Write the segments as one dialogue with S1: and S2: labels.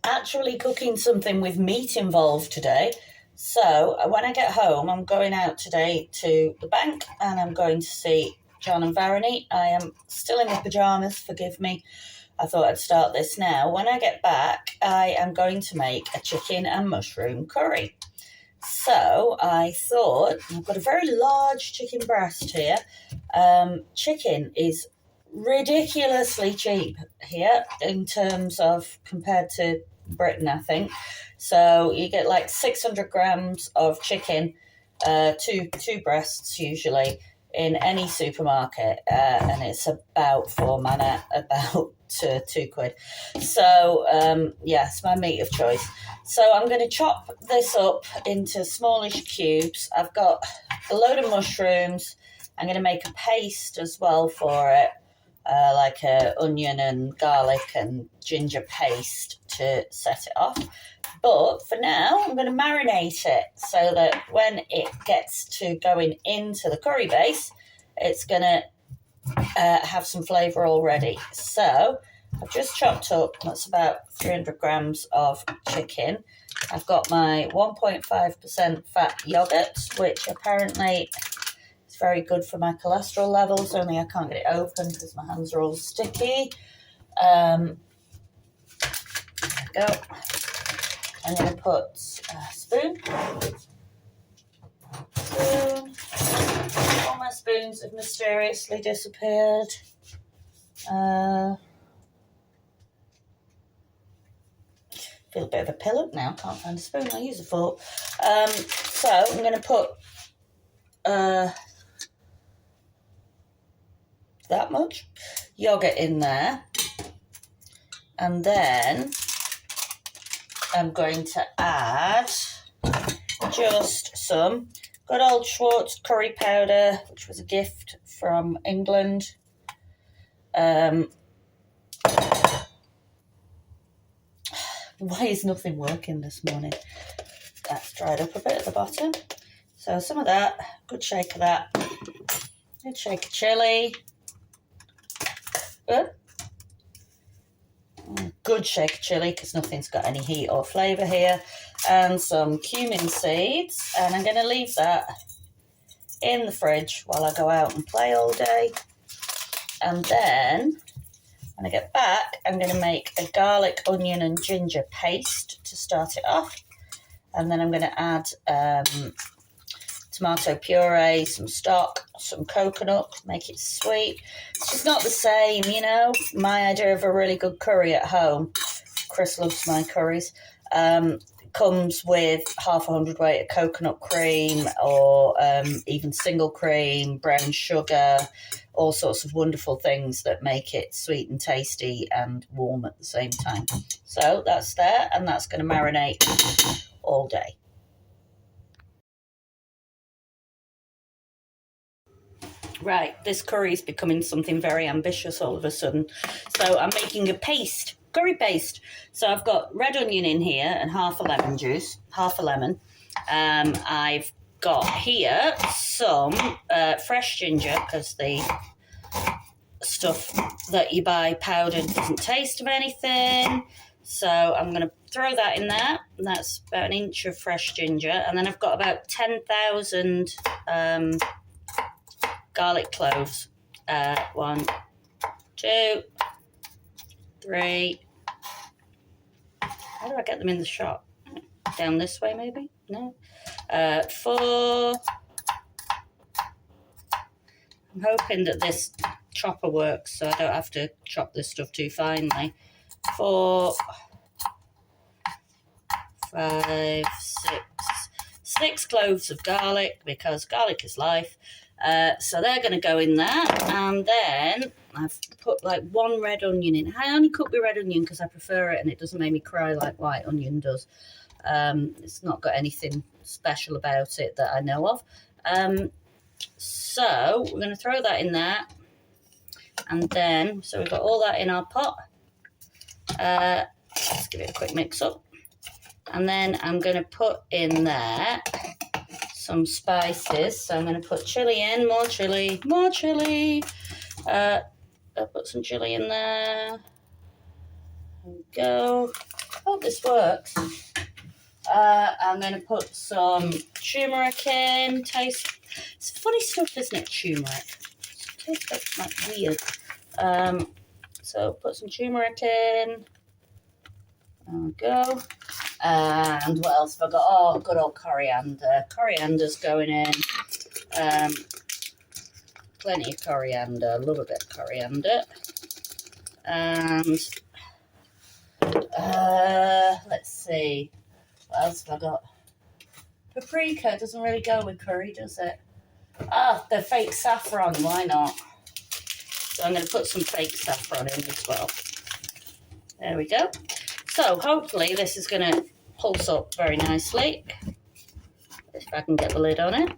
S1: actually cooking something with meat involved today. So when I get home, I'm going out today to the bank and I'm going to see John and Varony. I am still in my pyjamas, forgive me. I thought I'd start this now. When I get back, I am going to make a chicken and mushroom curry. So I thought, I've got a very large chicken breast here. Chicken is ridiculously cheap here in terms of compared to Britain, I think. So you get like 600 grams of chicken, two breasts usually, in any supermarket, and it's about £4 about £2. So yes, my meat of choice. So I'm going to chop this up into smallish cubes. I've got a load of mushrooms. I'm going to make a paste as well for it, like a onion and garlic and ginger paste to set it off. But for now, I'm going to marinate it so that when it gets to going into the curry base, it's going to have some flavour already. So I've just chopped up, that's about 300 grams of chicken. I've got my 1.5% fat yoghurt, which apparently is very good for my cholesterol levels, only I can't get it open because my hands are all sticky. There we go. I'm going to put a spoon. All my spoons have mysteriously disappeared. Feel a bit of a pillow now. Can't find a spoon. I'll use a fork. So I'm going to put that much yogurt in there, and then I'm going to add just some good old Schwartz curry powder, which was a gift from England. Why is nothing working this morning? That's dried up a bit at the bottom. So some of that, good shake of that, good shake of chilli. Good shake of chilli because nothing's got any heat or flavour here, and some cumin seeds, and I'm going to leave that in the fridge while I go out and play all day. And then when I get back, I'm going to make a garlic, onion and ginger paste to start it off, and then I'm going to add tomato puree, some stock, some coconut, make it sweet. It's just not the same, you know. My idea of a really good curry at home, Chris loves my curries, comes with half a hundredweight of coconut cream or even single cream, brown sugar, all sorts of wonderful things that make it sweet and tasty and warm at the same time. So that's there, and that's going to marinate all day. Right, this curry is becoming something very ambitious all of a sudden. So I'm making a paste, curry paste. So I've got red onion in here and half a lemon juice, half a lemon. I've got here some fresh ginger, because the stuff that you buy powdered doesn't taste of anything. So I'm going to throw that in there. That's about an inch of fresh ginger. And then I've got about 10,000... garlic cloves. 1, 2, 3. How do I get them in the shot? Down this way, maybe? No. 4. I'm hoping that this chopper works, so I don't have to chop this stuff too finely. 4, 5, 6 cloves of garlic, because garlic is life. So they're going to go in there, and then I've put like 1 red onion in. I only cook with red onion because I prefer it and it doesn't make me cry like white onion does. It's not got anything special about it that I know of. So we're going to throw that in there, and then, so we've got all that in our pot. Let's give it a quick mix up, and then I'm going to put in there some spices. So I'm going to put chili in, more chili. I'll put some chili in there. There we go. Oh, hope this works. I'm going to put some turmeric in. It's funny stuff, isn't it, turmeric? It tastes like weird. So put some turmeric in. There we go. And what else have I got? Oh, good old coriander. Coriander's going in. Plenty of coriander. Love a bit of coriander. And let's see. What else have I got? Paprika doesn't really go with curry, does it? Ah, the fake saffron. Why not? So I'm going to put some fake saffron in as well. There we go. So hopefully this is going to pulse up very nicely. If I can get the lid on it.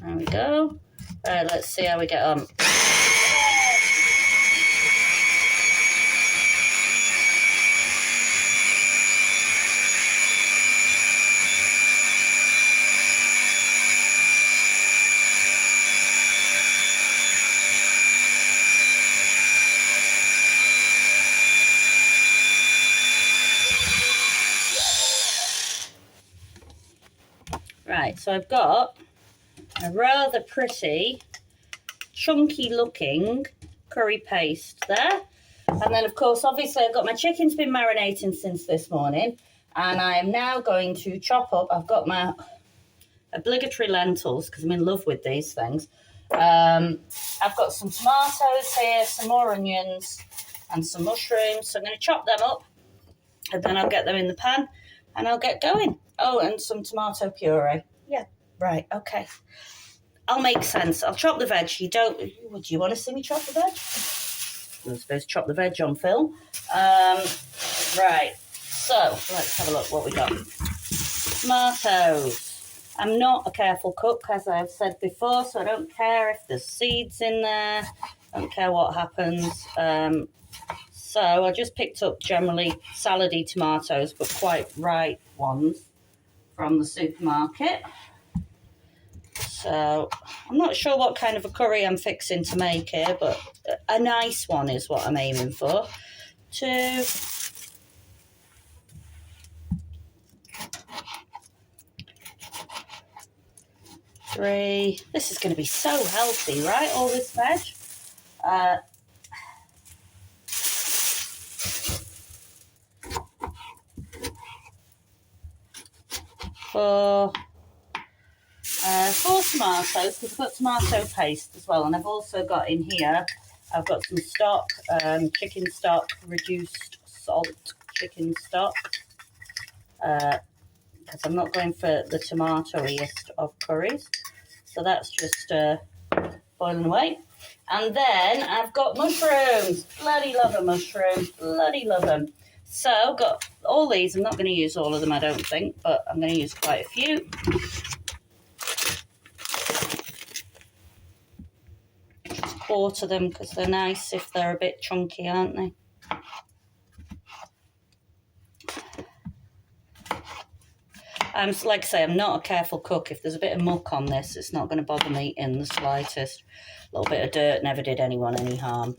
S1: There we go. Right, let's see how we get on. Right, so I've got a rather pretty, chunky looking curry paste there. And then, of course, obviously I've got my chicken's been marinating since this morning. And I am now going to chop up, I've got my obligatory lentils because I'm in love with these things. I've got some tomatoes here, some more onions and some mushrooms. So I'm going to chop them up and then I'll get them in the pan and I'll get going. Oh, and some tomato puree. Yeah, right, okay. I'll make sense. I'll chop the veg. Would you want to see me chop the veg? I'm supposed to chop the veg on film. Right, so let's have a look what we got. Tomatoes. I'm not a careful cook, as I've said before, so I don't care if there's seeds in there. I don't care what happens. So I just picked up generally salady tomatoes, but quite ripe ones from the supermarket. So I'm not sure what kind of a curry I'm fixing to make here, but a nice one is what I'm aiming for. 2, 3. This is going to be so healthy, right? All this veg. 4 tomatoes, because I've got tomato paste as well, and I've also got in here, I've got some stock, chicken stock, reduced salt chicken stock, because I'm not going for the tomatoiest of curries, so that's just boiling away. And then I've got mushrooms. Bloody love a mushroom, bloody love them. So got all these. I'm not going to use all of them, I don't think, but I'm going to use quite a few. Just quarter them because they're nice if they're a bit chunky, aren't they? So like I say, I'm not a careful cook. If there's a bit of muck on this, it's not going to bother me in the slightest. A little bit of dirt never did anyone any harm.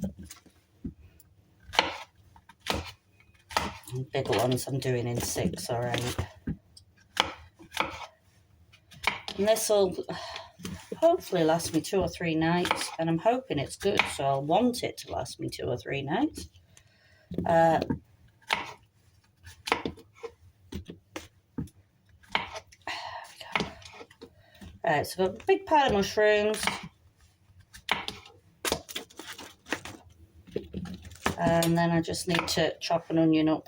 S1: And bigger ones I'm doing in 6 or 8. And this will hopefully last me 2 or 3 nights, and I'm hoping it's good, so I'll want it to last me 2 or 3 nights. Right, so I've got a big pile of mushrooms. And then I just need to chop an onion up.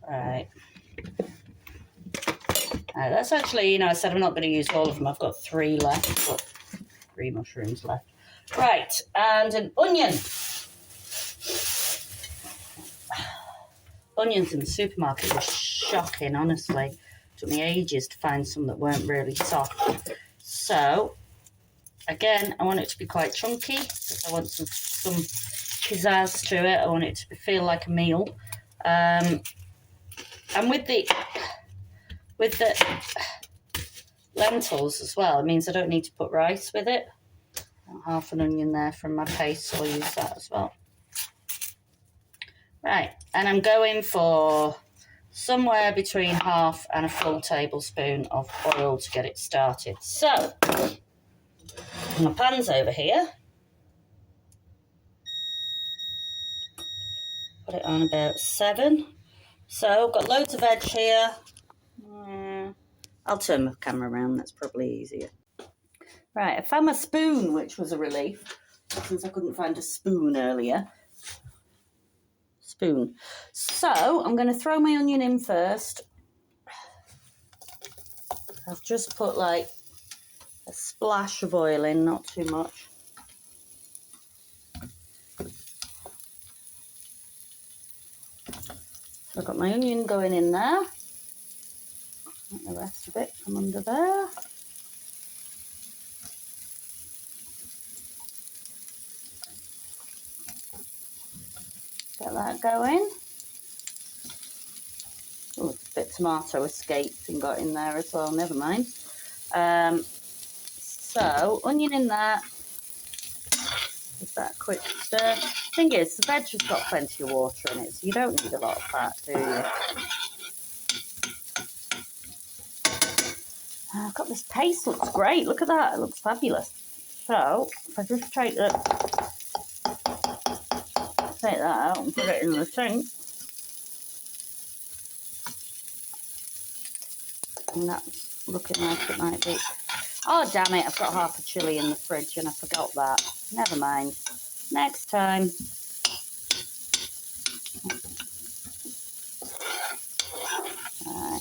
S1: Right. That's actually, I said I'm not going to use all of them. I've got 3 left, but 3 mushrooms left. Right, and an onion. Onions in the supermarket were shocking, honestly. Took me ages to find some that weren't really soft. So, again, I want it to be quite chunky because I want some pizzazz to it. I want it to feel like a meal. And with the lentils as well, it means I don't need to put rice with it. Half an onion there from my paste, so I'll use that as well. Right, and I'm going for somewhere between half and a full tablespoon of oil to get it started. So, my pan's over here. Put it on about 7. So, I've got loads of veg here. I'll turn my camera around, that's probably easier. Right, I found my spoon, which was a relief, since I couldn't find a spoon earlier. Spoon. So, I'm going to throw my onion in first. I've just put like a splash of oil in, not too much. So I've got my onion going in there. Let the rest of it from under there. Get that going. Oh, a bit of tomato escaped and got in there as well, never mind. So, onion in there. Just that quick stir. Thing is, the veg has got plenty of water in it, so you don't need a lot of fat, do you? I've got this paste, looks great. Look at that, it looks fabulous. So, if I just take that out and put it in the sink. And that's looking like it might be. Oh, damn it, I've got half a chilli in the fridge and I forgot that. Never mind. Next time. Right.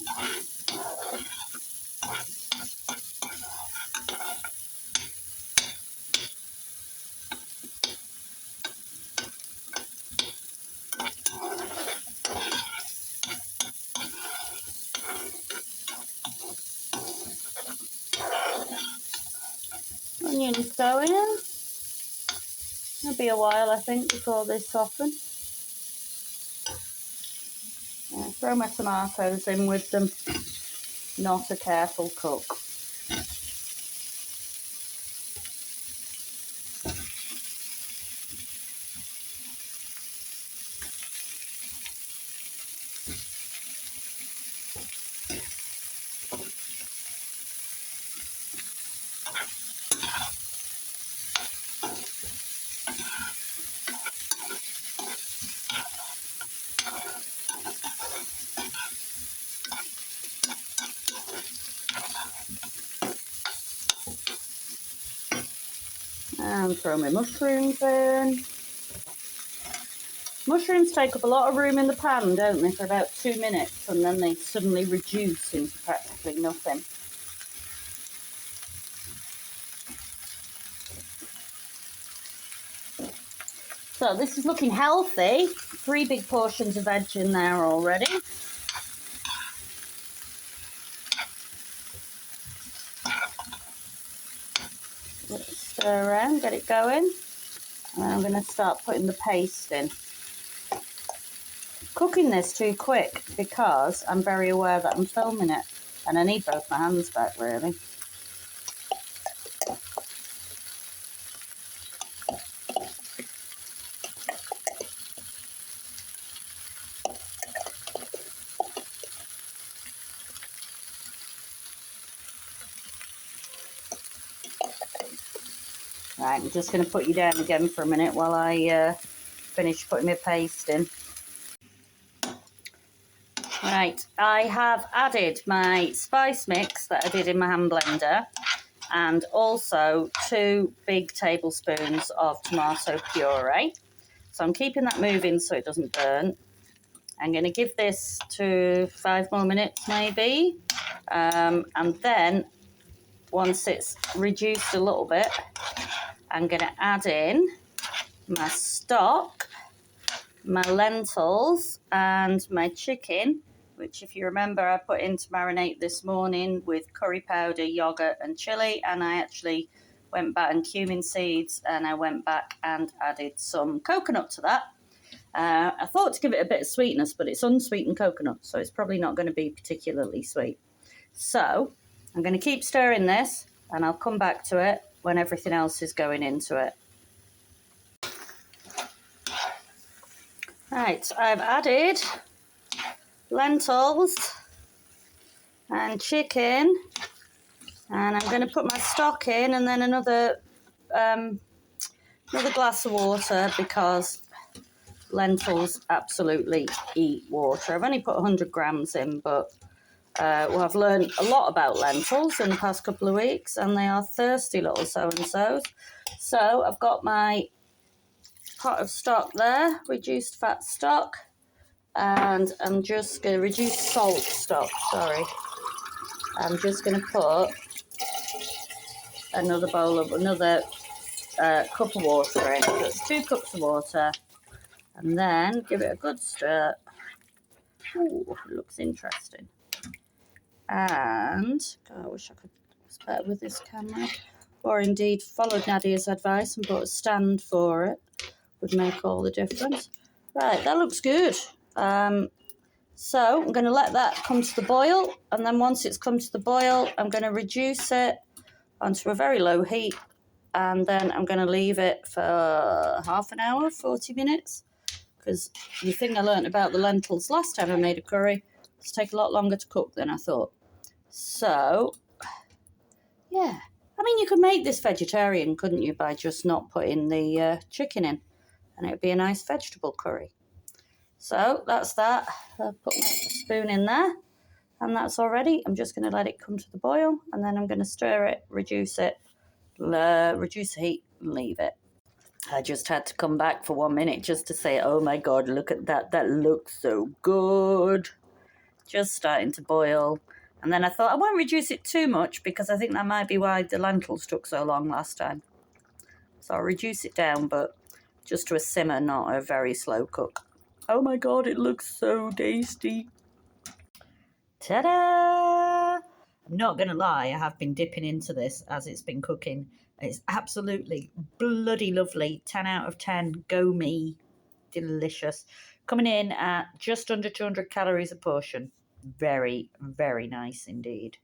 S1: Onions going in. It'll be a while, I think, before they soften. Yeah, throw my tomatoes in with them. Not a careful cook. And throw my mushrooms in. Mushrooms take up a lot of room in the pan, don't they, for about 2 minutes, and then they suddenly reduce into practically nothing. So this is looking healthy. 3 big portions of veg in there already. Let it stir around, get it going. And I'm going to start putting the paste in. Cooking this too quick because I'm very aware that I'm filming it and I need both my hands back, really. Right, I'm just going to put you down again for a minute while I finish putting my paste in. Right, I have added my spice mix that I did in my hand blender and also 2 big tablespoons of tomato puree. So I'm keeping that moving so it doesn't burn. I'm going to give this to 5 more minutes maybe. And then once it's reduced a little bit, I'm going to add in my stock, my lentils and my chicken, which if you remember I put in to marinate this morning with curry powder, yogurt and chili, and I actually went back and cumin seeds and I went back and added some coconut to that. I thought to give it a bit of sweetness, but it's unsweetened coconut, so it's probably not going to be particularly sweet. So I'm going to keep stirring this and I'll come back to it when everything else is going into it. Right, I've added lentils and chicken, and I'm going to put my stock in, and then another glass of water, because lentils absolutely eat water. I've only put 100 grams in, but well, I've learned a lot about lentils in the past couple of weeks, and they are thirsty little so-and-sos. So I've got my pot of stock there, reduced fat stock, and I'm just going to reduce salt stock, sorry. I'm just going to put another cup of water in. So it's 2 cups of water, and then give it a good stir. Ooh, it looks interesting. And God, I wish I could was better with this camera, or indeed followed Nadia's advice and put a stand for it. Would make all the difference. Right, that looks good. So I'm going to let that come to the boil, and then once it's come to the boil, I'm going to reduce it onto a very low heat, and then I'm going to leave it for half an hour, 40 minutes, because the thing I learned about the lentils last time I made a curry is take a lot longer to cook than I thought. So, yeah. I mean, you could make this vegetarian, couldn't you, by just not putting the chicken in, and it would be a nice vegetable curry. So that's that. I'll put my spoon in there, and that's all ready. I'm just going to let it come to the boil, and then I'm going to stir it, reduce the heat, and leave it. I just had to come back for 1 minute just to say, oh my God, look at that. That looks so good. Just starting to boil. And then I thought I won't reduce it too much, because I think that might be why the lentils took so long last time. So I'll reduce it down, but just to a simmer, not a very slow cook. Oh my God, it looks so tasty. Ta-da! I'm not going to lie, I have been dipping into this as it's been cooking. It's absolutely bloody lovely. 10 out of 10. Go me. Delicious. Coming in at just under 200 calories a portion. Very, very nice indeed.